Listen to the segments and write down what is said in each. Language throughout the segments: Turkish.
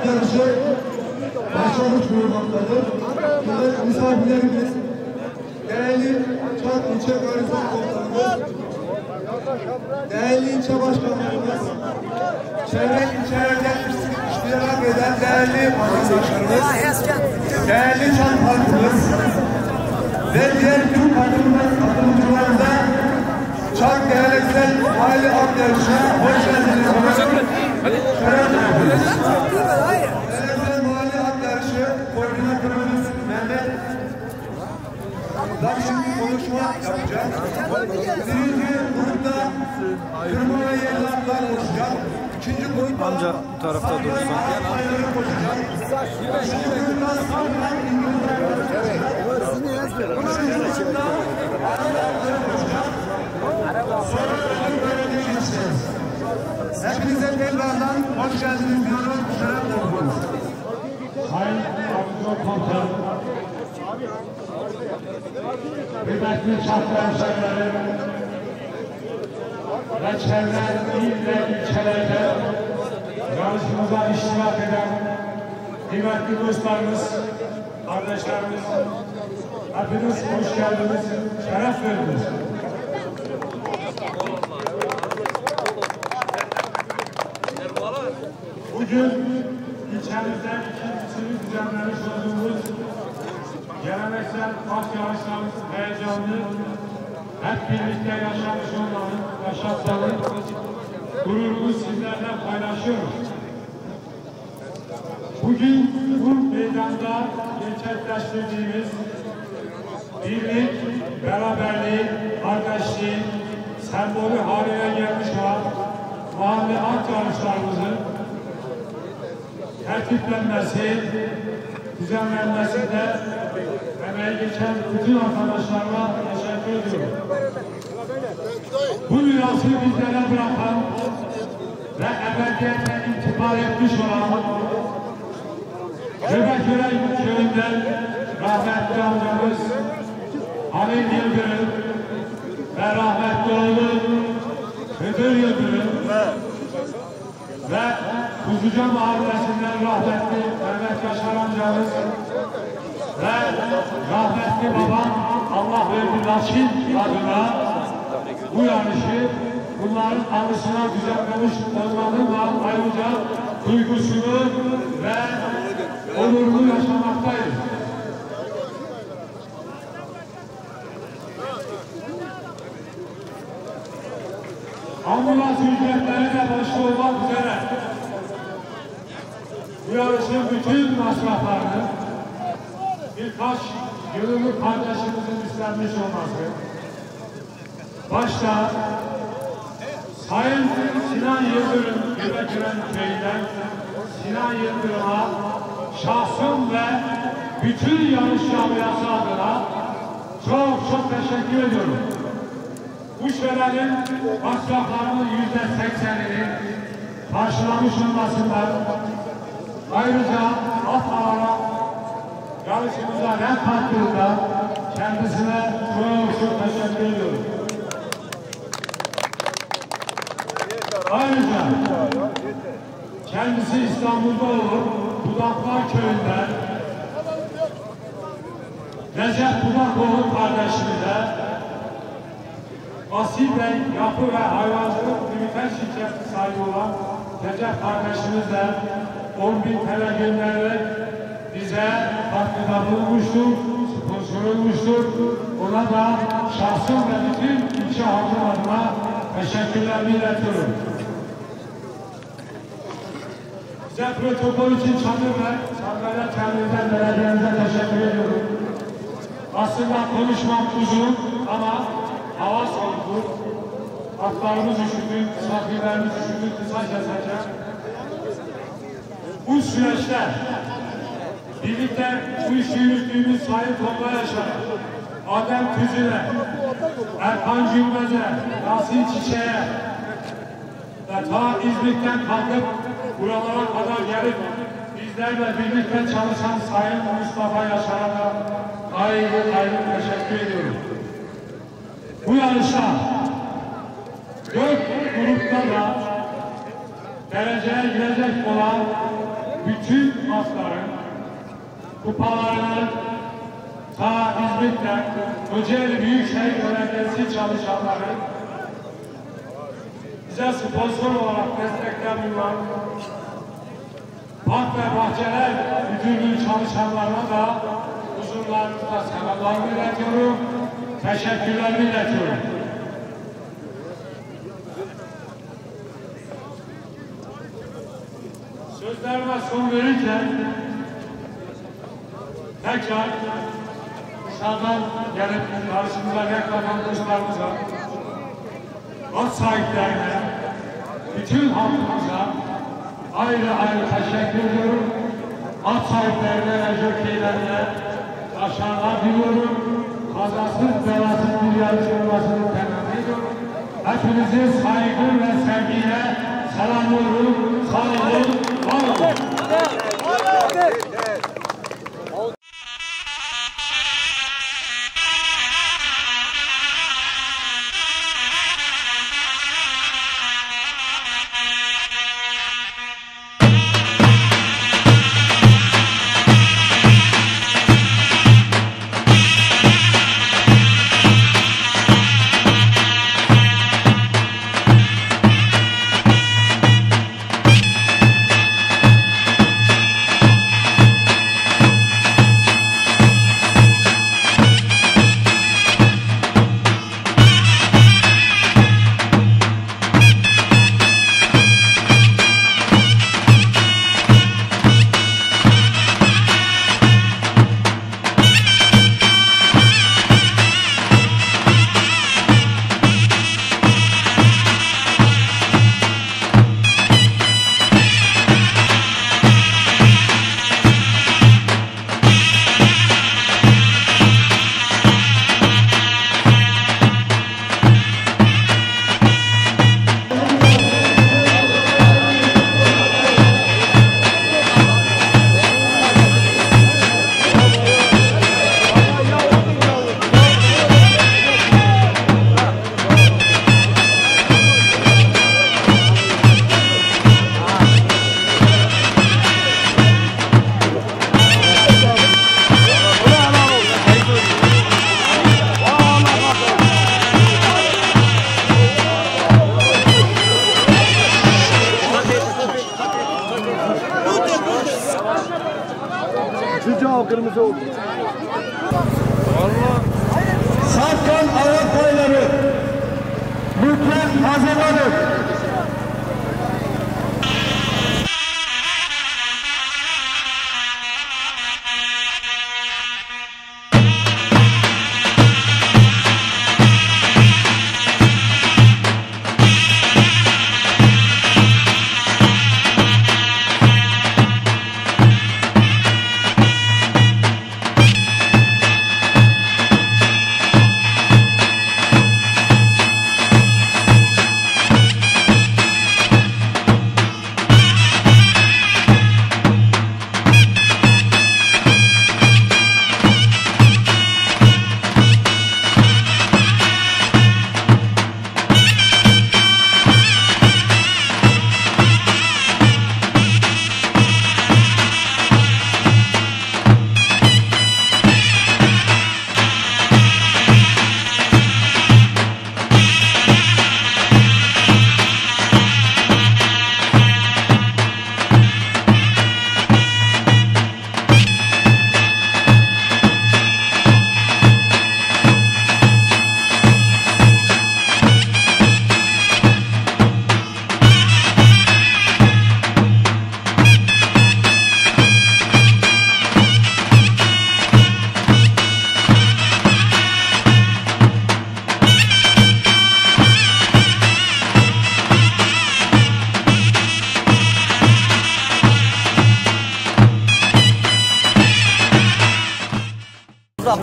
at yarışı başlamış bulunmaktadır. Burada misafirlerimiz, değerli Çat İlçe Garnizon Komutanımız, değerli ilçe başkanlarımız, çevre ilçelerde iştirak eden değerli vatandaşlarımız, değerli Çat halkımız ve diğer tüm katılımcılarımız da Çat Geleneksel Mahalle At Yarışı'na hoş geldiniz. Geleneksel Mahalle At Yarışı koordinatörümüz Mehmet. Ben şimdi konuşma yapacağım. Birinci grupta kırma ve yerli atlar koşacak. İkinci grupta amca bu tarafta durursun. Üçüncü grupta Salman İngilizler koşacak. Üçüncü grupta hepinize tekrardan hoş geldiniz diyorum. Şeref verdiniz. Sayın Garnizon Komutanım, kıymetli Çat hemşehrilerim ve çevre il ve ilçelerde yarışımıza iştirak eden kıymetli dostlarımız, kardeşlerimiz, hepiniz hoş geldiniz, şeref verdiniz. Bugün ilçemizde ikincisini düzenlemiş olduğumuz geleneksel at yarışlarımız heyecanlı, hep birlikte yaşamış olmanın, yaşatmanın gururunu sizlerle paylaşıyoruz. Bugün bu meydanda gerçekleştirdiğimiz birlik, beraberliği, kardeşliği sembolü haline gelmiş olan mahalle at yarışlarımızın tertiplenmesi, düzenlenmesinde emeği geçen bütün arkadaşlarıma teşekkür ediyorum. Bu mirası bizlere bırakan ve ebediyete intikal etmiş olan Göbekören köyünden rahmetli amcamız Halil Yıldırım ve rahmetli oğlu Hıdır Yıldırım ve Kuzuca Mahallesi'nden rahmetli Mehmet Yaşar amcamız ve rahmetli babam Allah verdi Naşin adına bu yarışı bunların anısına düzenlemiş olmanın ayrıca duygusunu ve onurunu yaşamaktayız. Ambulans ücretleri de başta olmak üzere bu yarışın bütün masraflarını birkaç yıllık kardeşimizin üstlenmiş olması, başta Sayın Sinan Yıldırım Göbekören köyünden Sinan Yıldırım'a şahsım ve bütün yarış camiası adına çok teşekkür ediyorum. Bu şölenin masraflarının %80'ini karşılamış olmasından ayrıca at alarak yarışımıza renk kattığında kendisine çok teşekkür ediyorum. Ayrıca kendisi İstanbul'da olup Budaklar köyünden Recep Budakoğlu kardeşimize Asil Bey yapı ve hayvancılık üniter şirketi sahibi olan Recep kardeşimizle 10.000 TL göndererek bize katkıda bulunmuştur, sponsor olmuştur. Ona da şahsım ve bütün ilçe halkı adına teşekkürlerimi iletiyorum. Bize protokol için çadır ve sandalye kendimizden belediyemize teşekkür ediyorum. Aslında konuşmam uzun ama hava soğuktur. Atlarımız üşüdü, misafirlerimiz üşüdü, kısa keseceğim. Bu süreçte birlikte bu işi yürüttüğümüz Sayın Topla Yaşar, Adem Tüzü'ne, Erkan Cülmez'e, Yasin Çiçek'e ve ta İzmir'den kalkıp buralara kadar gelip bizlerle birlikte çalışan Sayın Mustafa Yaşar'a da ayrı teşekkür ediyorum. Bu yarışta 4 grupta da dereceye girecek olan bütün bütün atların kupalarını ta İzmit'ten Kocaeli Büyükşehir Belediyesi çalışanları bize sponsor olarak destekler bulunan Park ve Bahçeler Müdürlüğü çalışanlarına da huzurlarınızda selamlarımı iletiyorum, teşekkürlerimi iletiyorum. Sözlerime son verirken tekrar dışarıdan gelip karşımıza reklam arkadaşlarımıza, at sahiplerine, bütün halkımıza ayrı ayrı teşekkür ediyorum. At sahiplerine ve jokeylerine başarılar diliyorum. Kazasız belasız bir yarış olmasını temenni ediyorum. Hepinizi saygı ve sevgiyle selamlıyorum. Sağ olun, var olun. Kırmızı oldu. Safkan Arap Bayları, Lütfen hazırlanın.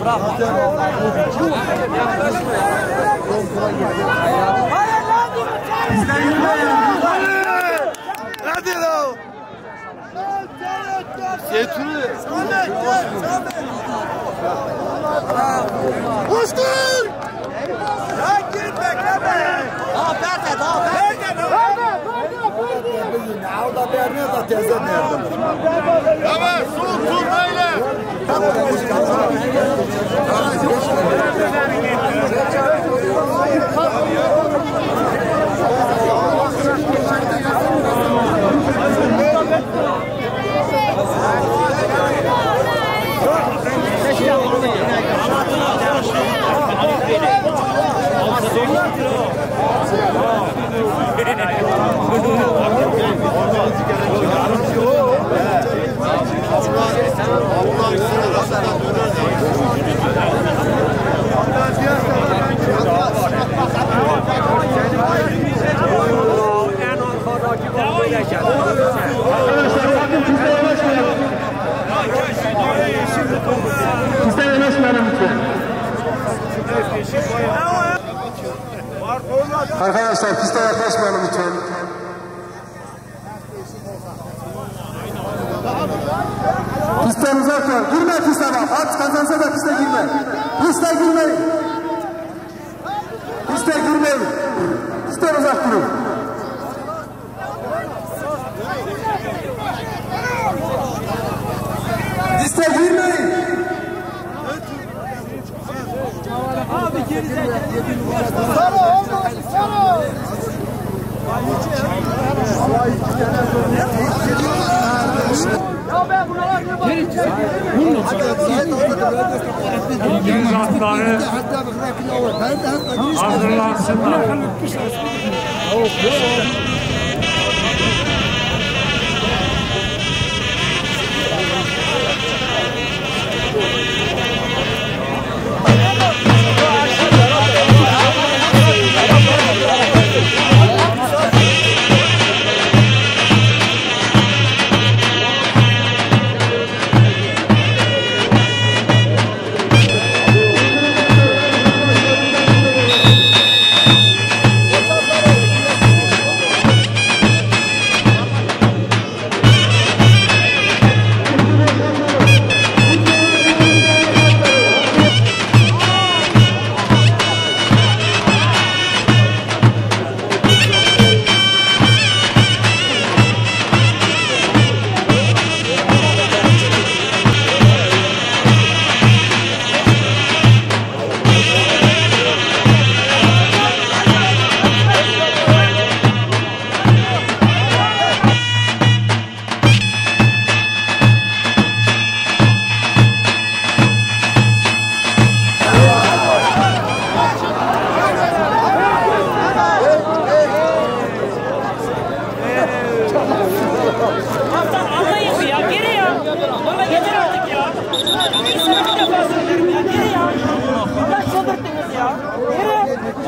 Bırak. Hadi lan. Getiri. Uçtur. Ya gir bekleme. Daha perde. Orada bir ne teyze nerede? Evet, sul böyle. Arkadaşlar piste yaklaşmayalım lütfen. Pistten uzak dur. Girme piste bak. At kazansa da piste girme. Piste girmeyin. Piste girmeyin. Pistten uzak durun. Piste girmeyin. Abi gerizekalı. Sarı olmaz. Sarı. Ya ben buna İcraatları hazırlansınlar.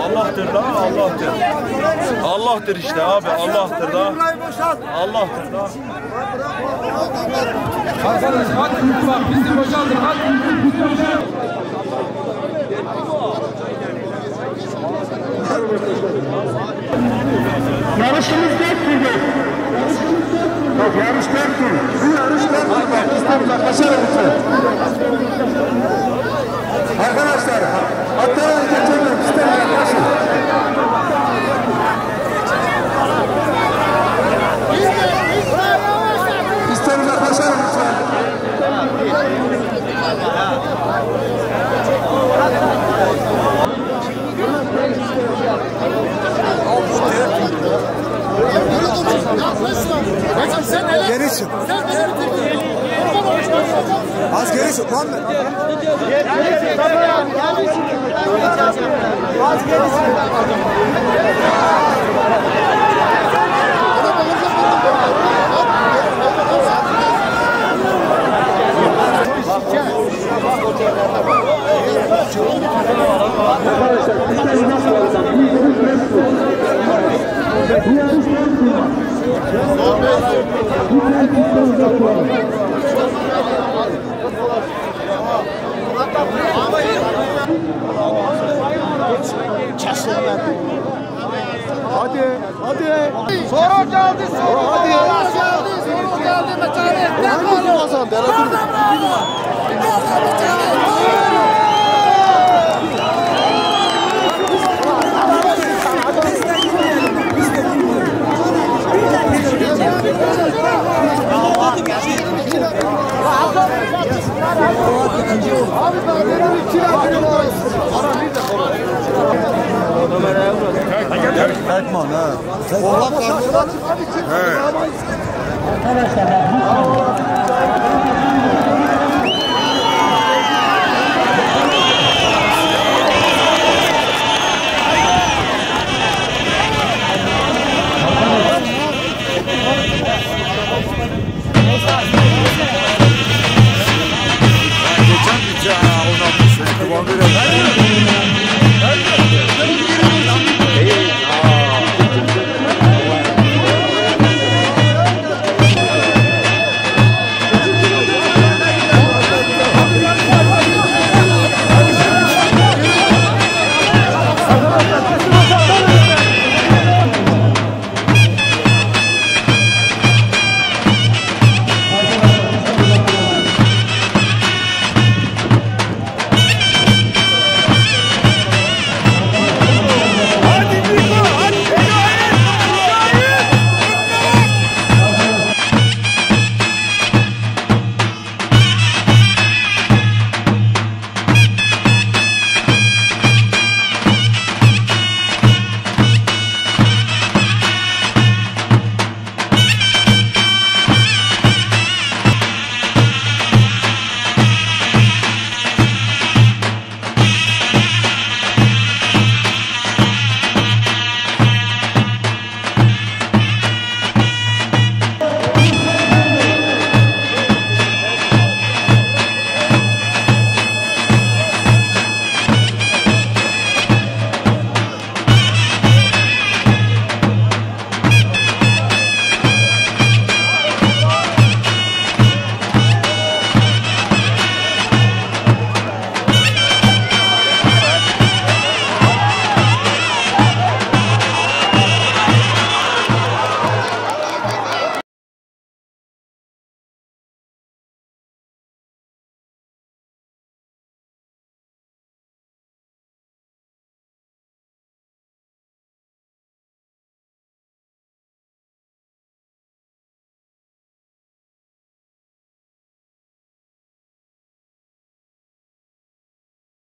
Allah'tır da Allah'tır. Allah'tır işte abi Allah'tır da. Allah'tır da. Arkadaş hadi lütfen bizi boşaltın hadi. Yarışımız 4 tur. Bak yarış 4 tur. Bu yarış 4 tur. Bak pistten uzaklaşalım lütfen. Arkadaşlar hatta geçelim pistten uzaklaşın. Pistten uzaklaşalım lütfen. Geri çık. Az geri çık lan. Az geri Hadi, hadi. Soru geldi, soru. Hadi. Soru geldi, meçhale. Ne kaldı? Biz de Oğlak karnı. Arkadaşlar bak.